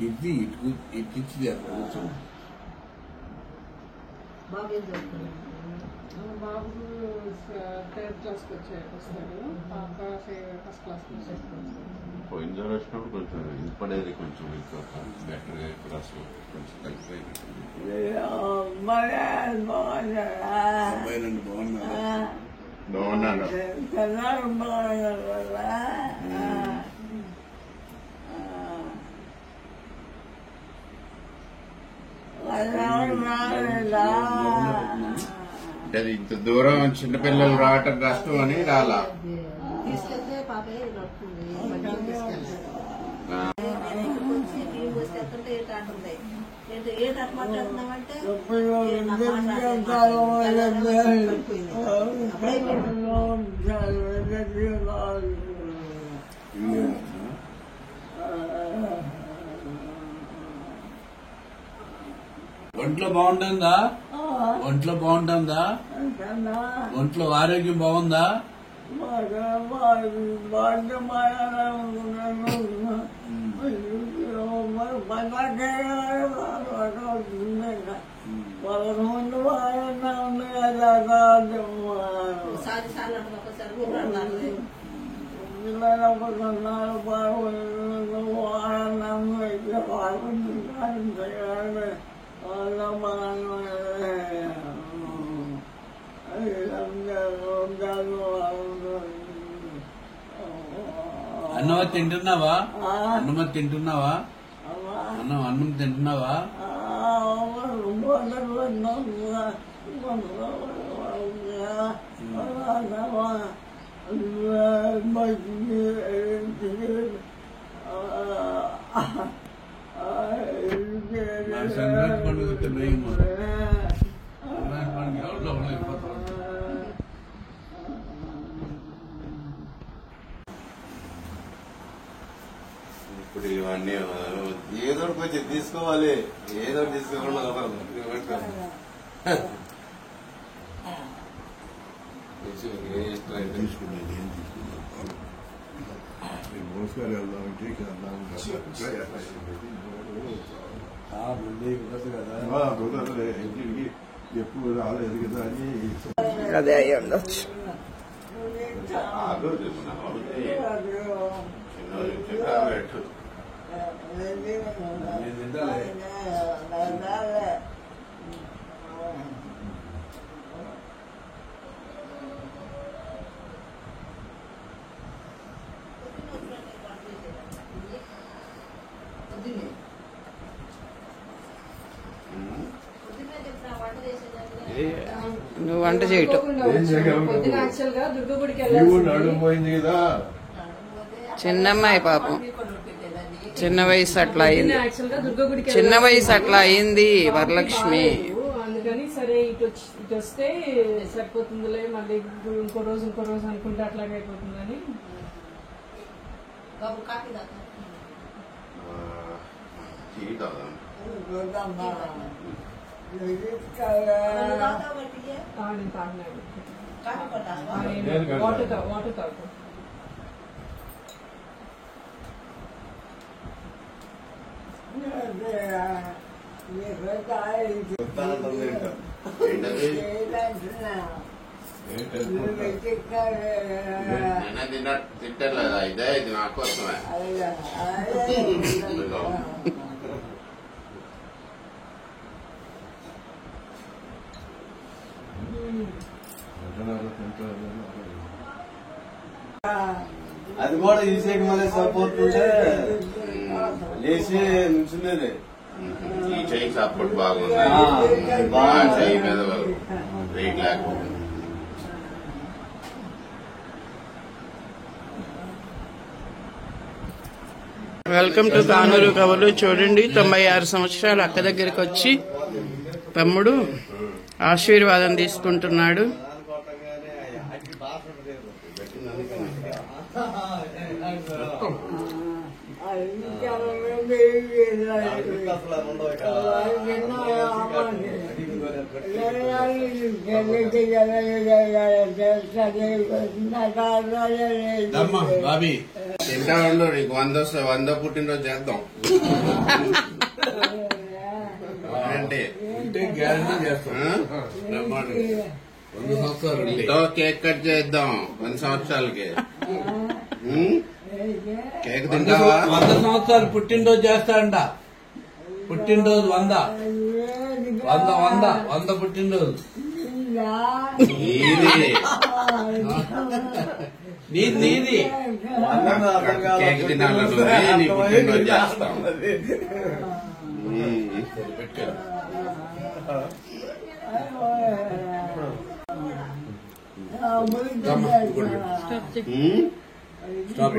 ఇది ఇట్టించింది కొంచెం బాబు 3rd క్లాస్కి వస్తాడు, పాప 1st క్లాస్కి వస్తాడు. పోయినసారి వచ్చినప్పుడు కొంచెం ఇంపడేది, కొంచెం ఇంకా బెటర్గా ఇప్పుడు అసలు కొంచెం తగ్గిపోయింది. అబ్బాయిలండి బాగున్నారా? బాగున్నాను. అంటే అది ఇంత దూరం చిన్నపిల్లలు రావటం కష్టం అని రాలా. తీసుకెళ్తే పాపే నడుతుంది, ఏంటి అట్లా మాట్లాడుతున్నామంటే ఒంట్లో బాగుంటుందా? ఒంట్లో బాగుంటుందా? ఒంట్లో ఆరోగ్యం బాగుందా? అన్నమతి తింటున్నావా? అన్నమతి తింటున్నావా? అన్నం తింటున్నావా? సంక్రాంతి పండుగ తెలియదు. సంక్రాంతి పండుగ ఎవరిలో అయిపోతాం. ఇప్పుడు ఇవన్నీ ఏదో కొంచెం తీసుకోవాలి, ఏదో తీసుకోకుండా తీసుకునేది ఏం తీసుకున్నాం? మోసుకొని వెళ్దామంటే కుదరలే, ఇంటికి ఎప్పుడు రాలేదు కదా అని. అదే అయ్యి ఉండొచ్చు. నువ్వు వంట చేయటం పోయింది కదా. చిన్నమ్మాయి పాపం, చిన్న వయసు అట్లా అయింది, చిన్న వయసు అట్లా అయింది వరలక్ష్మి. అందుకని సరే ఇటు వస్తే సరిపోతుందిలే, మళ్ళీ ఇంకో రోజు అనుకుంటే అట్లాగే అయిపోతుందని. వాటర్ తాగు. తింటలేదా? ఇదే ఇది నా కోసమే. అది కూడా ఈసేకి మళ్ళీ సరిపోతుంటే లేచి నుంచునేది. ఈ చెయ్యి సపోర్ట్ బాగుంది, చెయ్యి మీద వెయిట్ లేకపోతే. వెల్కమ్ టు కానూరు కవులు. చూడండి, 96 సంవత్సరాలు అక్క దగ్గరికి వచ్చి తమ్ముడు ఆశీర్వాదం తీసుకుంటున్నాడు. బాబీ తింటా ఉండు నీకు 100 పుట్టినరోజు చేద్దాం అంటే గ్యారంటీ చేస్తాం. ఇంట్లో కేక్ కట్ చేద్దాం 100 సంవత్సరాలకి. కేక్ తింటావా? 100 సంవత్సరాలు పుట్టినరోజు చేస్తాడంట. పుట్టినరోజు 100 పుట్టినరోజు నీది కేక్ తినాలని నీ పుట్టినరోజు చేస్తాం. స్టాప్